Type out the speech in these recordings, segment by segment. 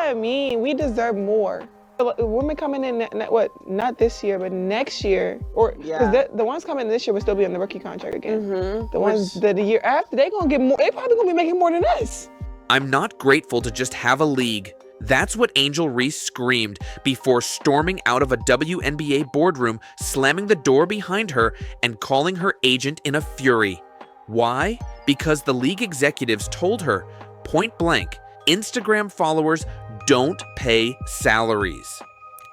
I mean. We deserve more. Women coming in, not this year, but next year, or because the ones coming this year will still be on the rookie contract again. The ones the year after, they gonna get more. They probably gonna be making more than us. I'm not grateful to just have a league. That's what Angel Reese screamed before storming out of a WNBA boardroom, slamming the door behind her and calling her agent in a fury. Why? Because the league executives told her, point blank, Instagram followers don't pay salaries.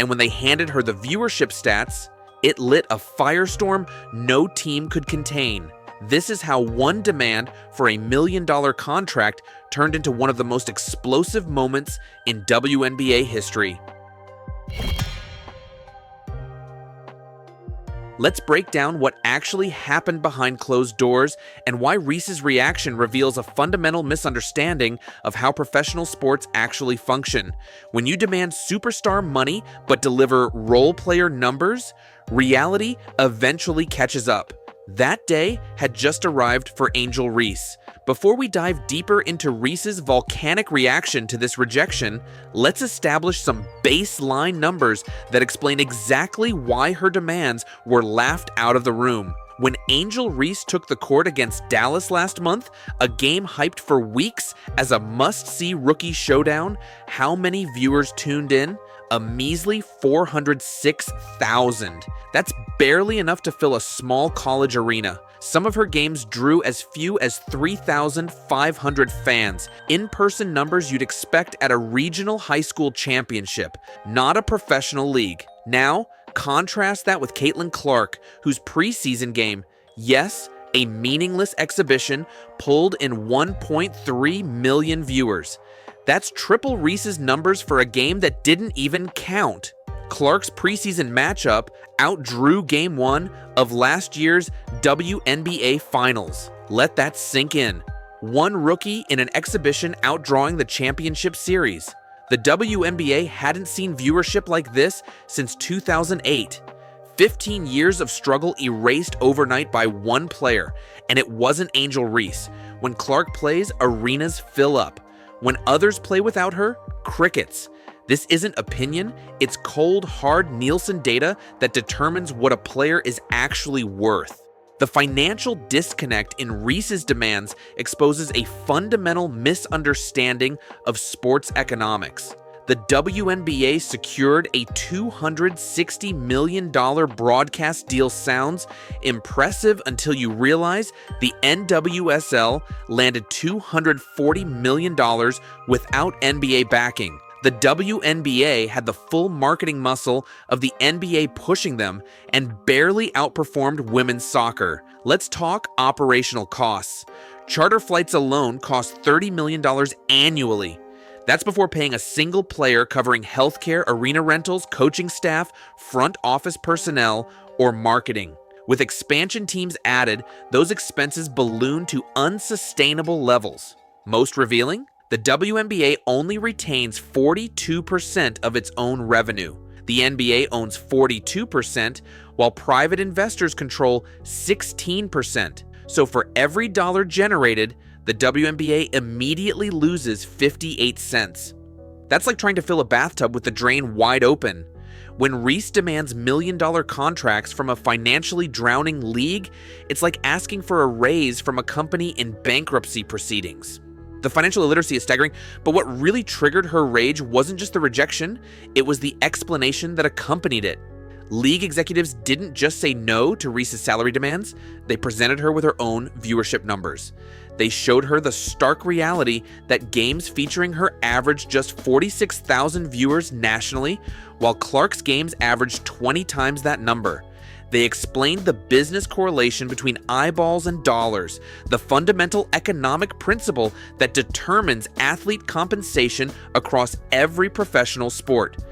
And when they handed her the viewership stats, it lit a firestorm no team could contain. This is how one demand for $1 million contract turned into one of the most explosive moments in WNBA history. Let's break down what actually happened behind closed doors and why Reese's reaction reveals a fundamental misunderstanding of how professional sports actually function. When you demand superstar money but deliver role player numbers, reality eventually catches up. That day had just arrived for Angel Reese. Before we dive deeper into Reese's volcanic reaction to this rejection, let's establish some baseline numbers that explain exactly why her demands were laughed out of the room. When Angel Reese took the court against Dallas last month, a game hyped for weeks as a must-see rookie showdown, how many viewers tuned in? A measly 406,000. That's barely enough to fill a small college arena. Some of her games drew as few as 3,500 fans, in-person numbers you'd expect at a regional high school championship, not a professional league. Now, contrast that with Caitlin Clark, whose preseason game, yes, a meaningless exhibition, pulled in 1.3 million viewers. That's triple Reese's numbers for a game that didn't even count. Clark's preseason matchup outdrew Game 1 of last year's WNBA Finals. Let that sink in. One rookie in an exhibition outdrawing the championship series. The WNBA hadn't seen viewership like this since 2008. 15 years of struggle erased overnight by one player, and it wasn't Angel Reese. When Clark plays, arenas fill up. When others play without her, crickets. This isn't opinion, it's cold, hard Nielsen data that determines what a player is actually worth. The financial disconnect in Reese's demands exposes a fundamental misunderstanding of sports economics. The WNBA secured a $260 million broadcast deal. Sounds impressive until you realize the NWSL landed $240 million without NBA backing. The WNBA had the full marketing muscle of the NBA pushing them and barely outperformed women's soccer. Let's talk operational costs. Charter flights alone cost $30 million annually. That's before paying a single player covering healthcare, arena rentals, coaching staff, front office personnel, or marketing. With expansion teams added, those expenses balloon to unsustainable levels. Most revealing? The WNBA only retains 42% of its own revenue. The NBA owns 42%, while private investors control 16%. So for every dollar generated, the WNBA immediately loses 58 cents. That's like trying to fill a bathtub with the drain wide open. When Reese demands million-dollar contracts from a financially drowning league, it's like asking for a raise from a company in bankruptcy proceedings. The financial illiteracy is staggering, but what really triggered her rage wasn't just the rejection, it was the explanation that accompanied it. League executives didn't just say no to Reese's salary demands, they presented her with her own viewership numbers. They showed her the stark reality that games featuring her averaged just 46,000 viewers nationally, while Clark's games averaged 20 times that number. They explained the business correlation between eyeballs and dollars, the fundamental economic principle that determines athlete compensation across every professional sport.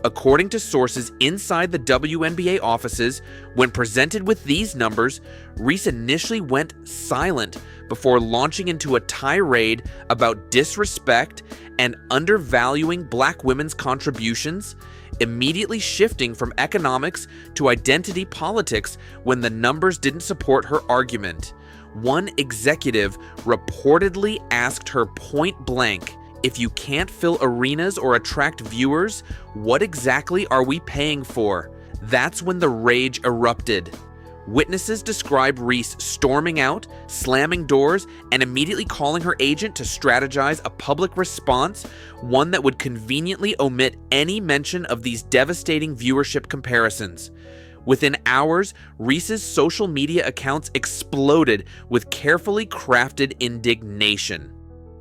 According to sources inside the WNBA offices, when presented with these numbers, Reese initially went silent before launching into a tirade about disrespect and undervaluing Black women's contributions, immediately shifting from economics to identity politics when the numbers didn't support her argument. One executive reportedly asked her point blank, If you can't fill arenas or attract viewers, what exactly are we paying for? That's when the rage erupted. Witnesses describe Reese storming out, slamming doors, and immediately calling her agent to strategize a public response, one that would conveniently omit any mention of these devastating viewership comparisons. Within hours, Reese's social media accounts exploded with carefully crafted indignation.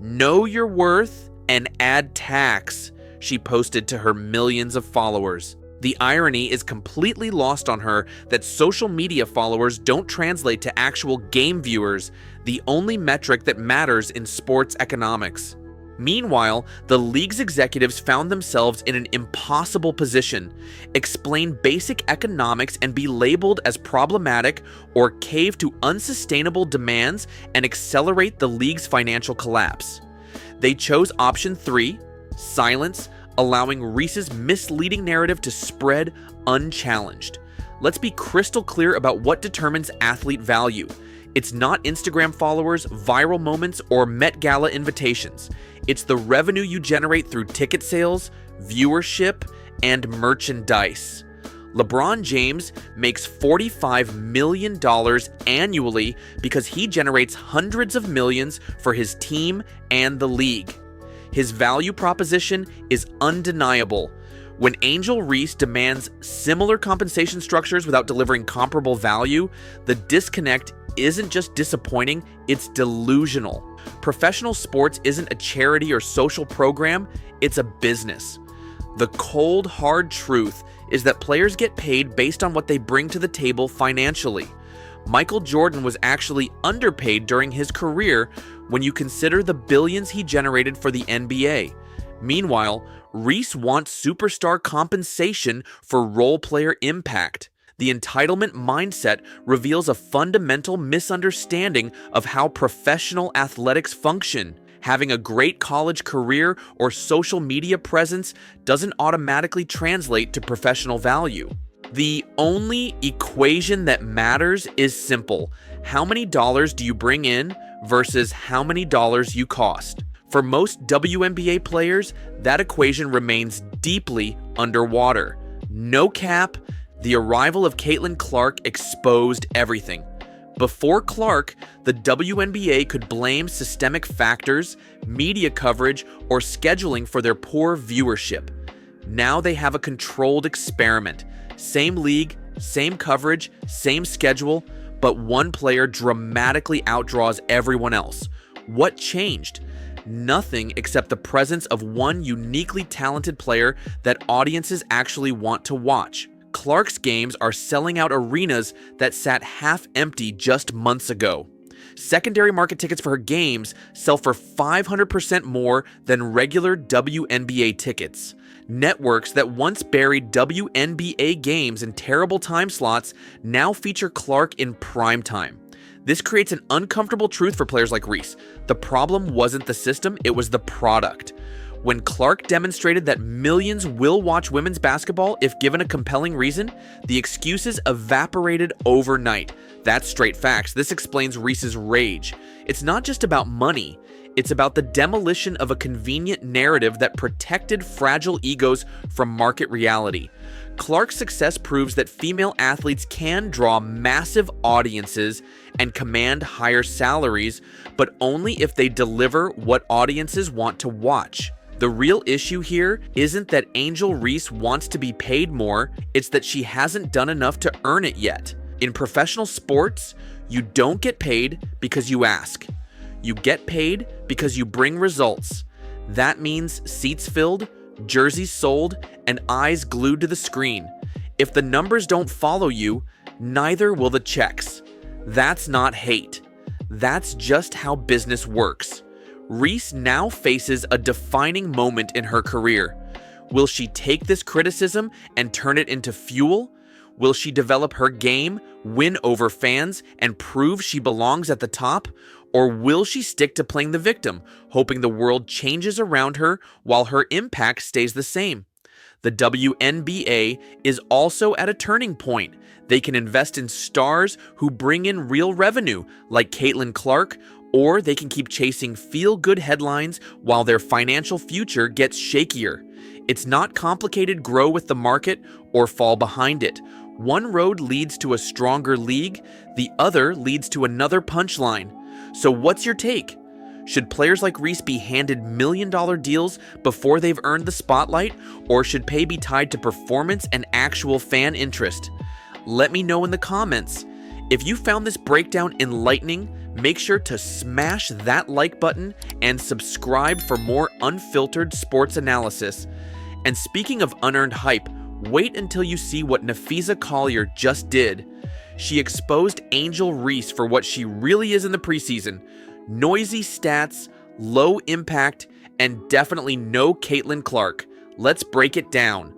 "Know your worth and add tax," she posted to her millions of followers. The irony is completely lost on her that social media followers don't translate to actual game viewers, the only metric that matters in sports economics. Meanwhile, the league's executives found themselves in an impossible position: explain basic economics and be labeled as problematic, or cave to unsustainable demands and accelerate the league's financial collapse. They chose option 3, silence, allowing Reese's misleading narrative to spread unchallenged. Let's be crystal clear about what determines athlete value. It's not Instagram followers, viral moments, or Met Gala invitations. It's the revenue you generate through ticket sales, viewership, and merchandise. LeBron James makes $45 million annually because he generates hundreds of millions for his team and the league. His value proposition is undeniable. When Angel Reese demands similar compensation structures without delivering comparable value, the disconnect isn't just disappointing, it's delusional. Professional sports isn't a charity or social program, it's a business. The cold, hard truth is that players get paid based on what they bring to the table financially. Michael Jordan was actually underpaid during his career when you consider the billions he generated for the NBA. Meanwhile, Reese wants superstar compensation for role player impact. The entitlement mindset reveals a fundamental misunderstanding of how professional athletics function. Having a great college career or social media presence doesn't automatically translate to professional value. The only equation that matters is simple: how many dollars do you bring in versus how many dollars you cost. For most WNBA players, that equation remains deeply underwater. No cap, the arrival of Caitlin Clark exposed everything. Before Clark, the WNBA could blame systemic factors, media coverage, or scheduling for their poor viewership. Now they have a controlled experiment. Same league, same coverage, same schedule, but one player dramatically outdraws everyone else. What changed? Nothing except the presence of one uniquely talented player that audiences actually want to watch. Clark's games are selling out arenas that sat half empty just months ago. Secondary market tickets for her games sell for 500% more than regular WNBA tickets. Networks that once buried WNBA games in terrible time slots now feature Clark in prime time. This creates an uncomfortable truth for players like Reese. The problem wasn't the system, it was the product. When Clark demonstrated that millions will watch women's basketball if given a compelling reason, the excuses evaporated overnight. That's straight facts. This explains Reese's rage. It's not just about money. It's about the demolition of a convenient narrative that protected fragile egos from market reality. Clark's success proves that female athletes can draw massive audiences and command higher salaries, but only if they deliver what audiences want to watch. The real issue here isn't that Angel Reese wants to be paid more, it's that she hasn't done enough to earn it yet. In professional sports, you don't get paid because you ask. You get paid because you bring results. That means seats filled, jerseys sold, and eyes glued to the screen. If the numbers don't follow you, neither will the checks. That's not hate. That's just how business works. Reese now faces a defining moment in her career. Will she take this criticism and turn it into fuel? Will she develop her game, win over fans, and prove she belongs at the top? Or will she stick to playing the victim, hoping the world changes around her while her impact stays the same? The WNBA is also at a turning point. They can invest in stars who bring in real revenue, like Caitlin Clark, Or they can keep chasing feel-good headlines while their financial future gets shakier. It's not complicated. Grow with the market or fall behind it. One road leads to a stronger league, the other leads to another punchline. So what's your take? Should players like Reese be handed million-dollar deals before they've earned the spotlight, or should pay be tied to performance and actual fan interest? Let me know in the comments. If you found this breakdown enlightening, make sure to smash that like button and subscribe for more unfiltered sports analysis. And speaking of unearned hype, wait until you see what Nafisa Collier just did. She exposed Angel Reese for what she really is in the preseason. Noisy stats, low impact, and definitely no Caitlin Clark. Let's break it down.